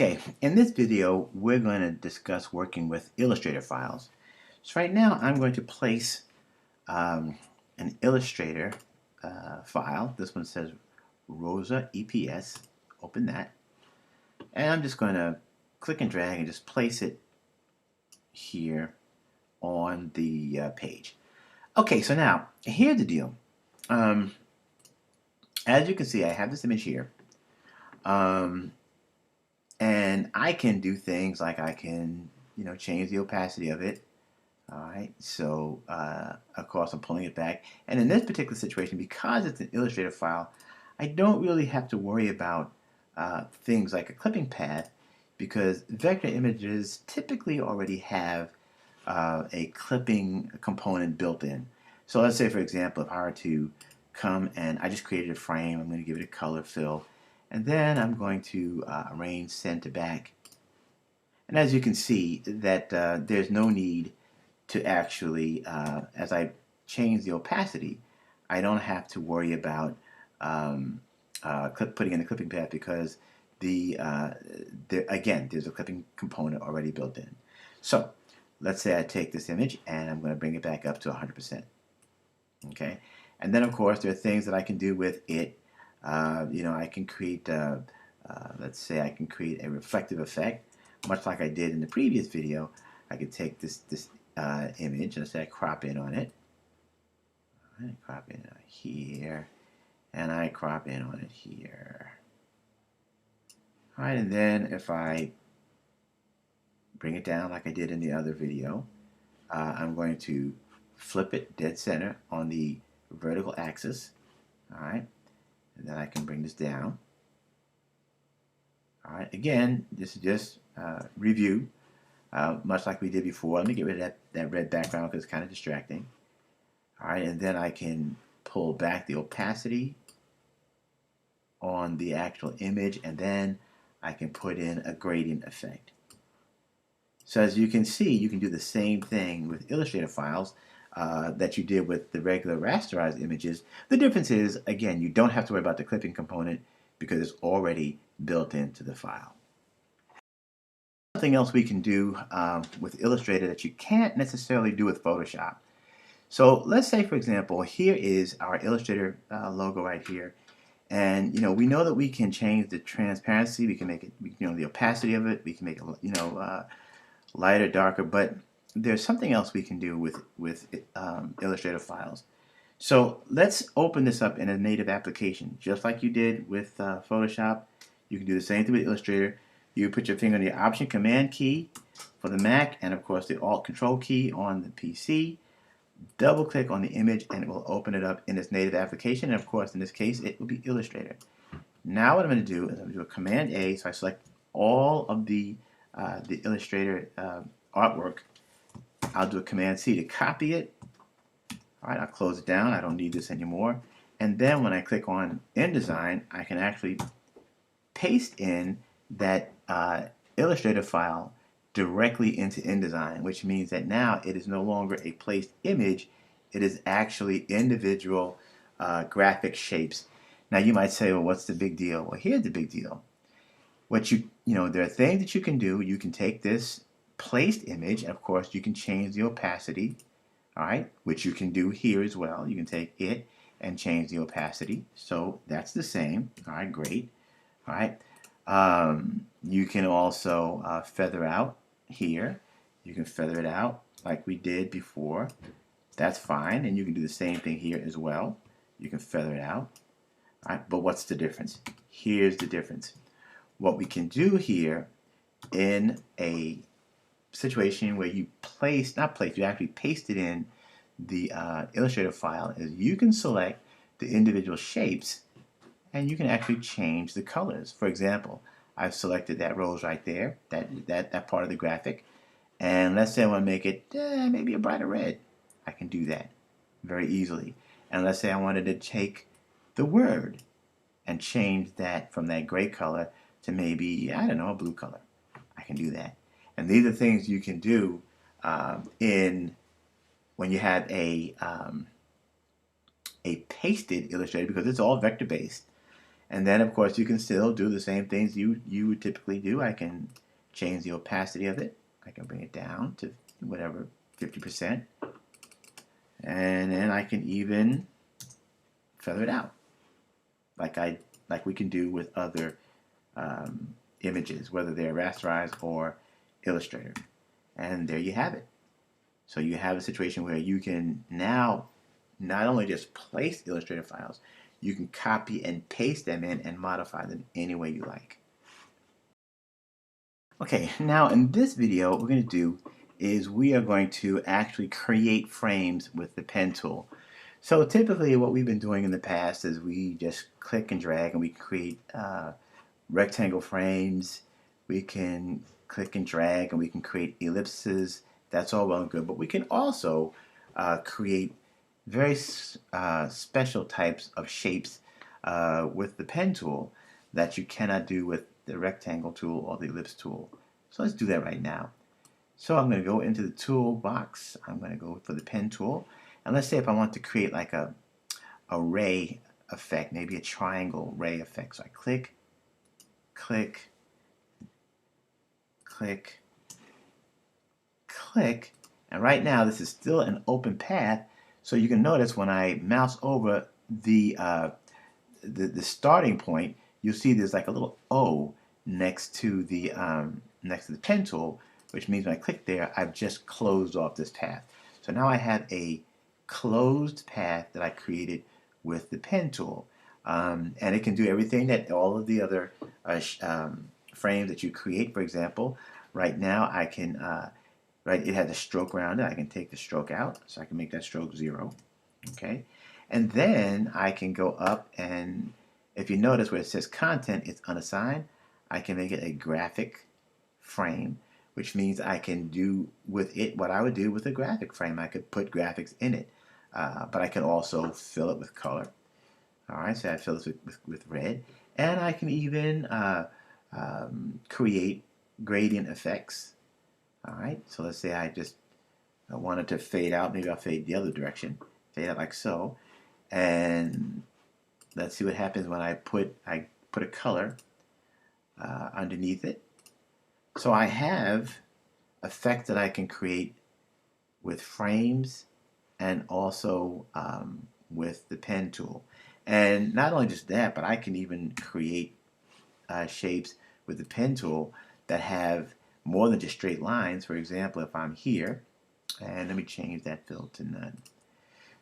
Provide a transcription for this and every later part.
Okay, in this video, we're going to discuss working with Illustrator files. So right now, I'm going to place an Illustrator file. This one says Rosa EPS. Open that. And I'm just going to click and drag and just place it here on the page. Okay, so now, here's the deal. As you can see, I have this image here. And I can do things like I can, change the opacity of it. All right, so of course I'm pulling it back. And in this particular situation, because it's an Illustrator file, I don't really have to worry about things like a clipping path because vector images typically already have a clipping component built in. So let's say, for example, if I were to come and I just created a frame, I'm going to give it a color fill, and then I'm going to arrange send to back. And as you can see, that there's no need to actually, as I change the opacity, I don't have to worry about putting in a clipping path because again, there's a clipping component already built in. So let's say I take this image and I'm going to bring it back up to 100%. Okay, and then of course there are things that I can do with it. I can create, let's say I can create a reflective effect, much like I did in the previous video. I could take this image and say I crop in on it. I crop in here, and I crop in on it here. All right, and then if I bring it down like I did in the other video, I'm going to flip it dead center on the vertical axis. All right, and then I can bring this down. All right, again, this is just review, much like we did before. Let me get rid of that red background because it's kind of distracting. All right, and then I can pull back the opacity on the actual image, and then I can put in a gradient effect. So as you can see, you can do the same thing with Illustrator files that you did with the regular rasterized images. The difference is, again, you don't have to worry about the clipping component because it's already built into the file. Something else we can do with Illustrator that you can't necessarily do with Photoshop. So let's say, for example, here is our Illustrator logo right here. And we know that we can change the transparency. We can make it, the opacity of it. We can make it, lighter, darker. But there's something else we can do with Illustrator files. So let's open this up in a native application, just like you did with Photoshop. You can do the same thing with Illustrator. You put your finger on the Option Command key for the Mac, and of course the Alt Control key on the PC. Double click on the image and it will open it up in its native application, and of course in this case it will be Illustrator. Now what I'm going to do is I'm going to do a Command A, so I select all of the Illustrator artwork. I'll do a Command C to copy it. Alright, I'll close it down, I don't need this anymore. And then when I click on InDesign, I can actually paste in that Illustrator file directly into InDesign, which means that now it is no longer a placed image, it is actually individual graphic shapes. Now you might say, well, what's the big deal? Well, here's the big deal. There are things that you can do. You can take this placed image, and of course you can change the opacity, all right, which you can do here as well. You can take it and change the opacity. So that's the same. All right, great. All right. You can also feather out here. You can feather it out like we did before. That's fine. And you can do the same thing here as well. You can feather it out. All right, but what's the difference? Here's the difference. What we can do here in a situation where you you actually paste it in the Illustrator file is you can select the individual shapes and you can actually change the colors. For example, I've selected that rose right there, that part of the graphic, and let's say I want to make it maybe a brighter red. I can do that very easily. And let's say I wanted to take the word and change that from that gray color to maybe, I don't know, a blue color. I can do that. And these are things you can do when you have a pasted Illustrator, because it's all vector based. And then, of course, you can still do the same things you would typically do. I can change the opacity of it. I can bring it down to whatever, 50%. And then I can even feather it out, like we can do with other images, whether they're rasterized or Illustrator. And there you have it. So you have a situation where you can now not only just place Illustrator files, you can copy and paste them in and modify them any way you like. Okay, now in this video, what we're going to do is we are going to actually create frames with the pen tool. So typically what we've been doing in the past is we just click and drag and we create rectangle frames. We can click and drag and we can create ellipses. That's all well and good, but we can also create very special types of shapes with the pen tool that you cannot do with the rectangle tool or the ellipse tool. So let's do that right now. So I'm going to go into the toolbox. I'm going to go for the pen tool. And let's say if I want to create like a ray effect, maybe a triangle ray effect. So I click, click, click, click. And right now this is still an open path. So you can notice when I mouse over the starting point, you'll see there's like a little O next to the pen tool, which means when I click there, I've just closed off this path. So now I have a closed path that I created with the pen tool, and it can do everything that all of the other frames that you create. For example, right now I can it has a stroke around it. I can take the stroke out, so I can make that stroke 0. Okay, and then I can go up, and if you notice where it says content, it's unassigned. I can make it a graphic frame, which means I can do with it what I would do with a graphic frame. I could put graphics in it, but I can also fill it with color. All right, so I fill this with red, and I can even create gradient effects. All right, so let's say I wanted to fade out. Maybe I'll fade the other direction, fade out like so, and let's see what happens when I put a color underneath it. So I have effects that I can create with frames and also with the pen tool. And not only just that, but I can even create shapes with the pen tool that have more than just straight lines. For example, if I'm here, and let me change that fill to none.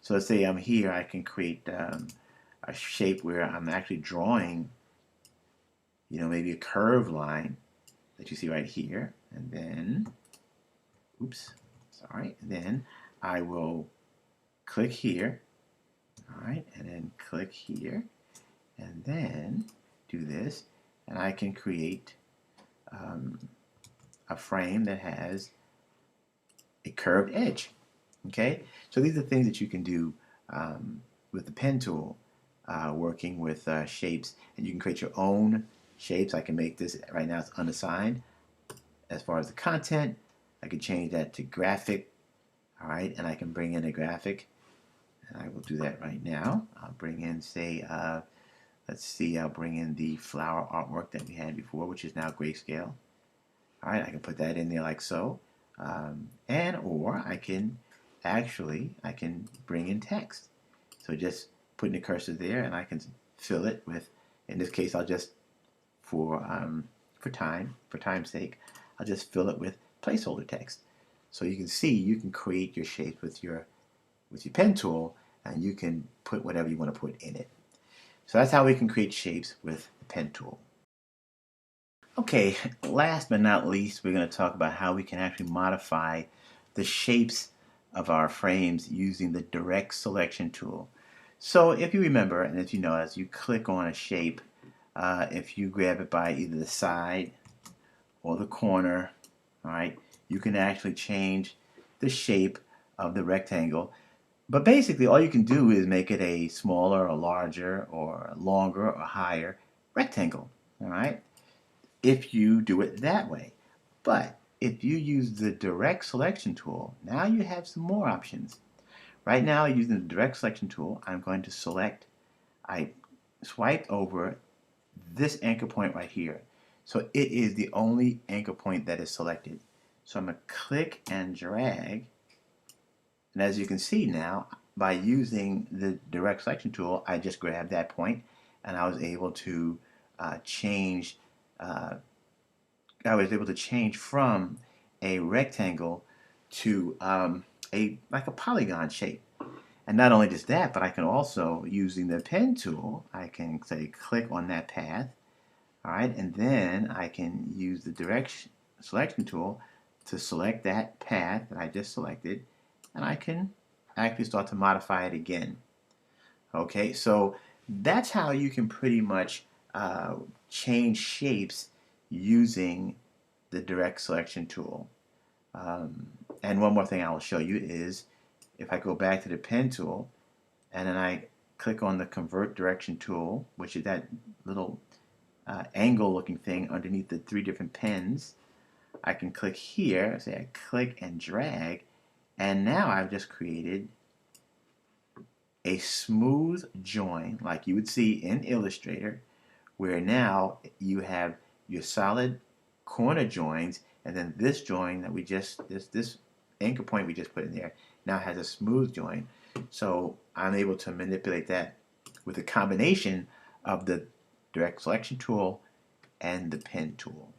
So let's say I'm here, I can create a shape where I'm actually drawing, maybe a curved line that you see right here, and then, oops, sorry, and then I will click here, all right, and then click here, and then do this, and I can create a frame that has a curved edge. Okay, so these are things that you can do with the pen tool, working with shapes, and you can create your own shapes. I can make this right now; it's unassigned. As far as the content, I can change that to graphic. All right, and I can bring in a graphic, and I will do that right now. I'll bring in, say, let's see, I'll bring in the flower artwork that we had before, which is now grayscale. All right, I can put that in there like so, or I can bring in text. So just putting the cursor there, and I can fill it with. In this case, I'll just for time's sake, I'll just fill it with placeholder text. So you can see you can create your shape with your pen tool, and you can put whatever you want to put in it. So that's how we can create shapes with the pen tool. Okay, last but not least, we're going to talk about how we can actually modify the shapes of our frames using the direct selection tool. So if you remember, and if you know, as you click on a shape, if you grab it by either the side or the corner, all right, you can actually change the shape of the rectangle. But basically, all you can do is make it a smaller or larger or longer or higher rectangle, all right, if you do it that way. But if you use the direct selection tool, now you have some more options. Right now, using the direct selection tool, I'm going to select, I swipe over this anchor point right here. So it is the only anchor point that is selected. So I'm going to click and drag, and as you can see now, by using the direct selection tool, I just grabbed that point and I was able to change uh, from a rectangle to like a polygon shape. And not only just that, but I can also, using the pen tool, I can say click on that path, all right, and then I can use the direct selection tool to select that path that I just selected, and I can actually start to modify it again. Okay, so that's how you can pretty much change shapes using the direct selection tool. Um, and one more thing I will show you is if I go back to the pen tool and then I click on the convert direction tool, which is that little angle looking thing underneath the three different pens, I can click here, say I click and drag, and now I've just created a smooth join like you would see in Illustrator, where now you have your solid corner joins, and then this join that we just, this anchor point we just put in there now has a smooth join. So I'm able to manipulate that with a combination of the direct selection tool and the pen tool.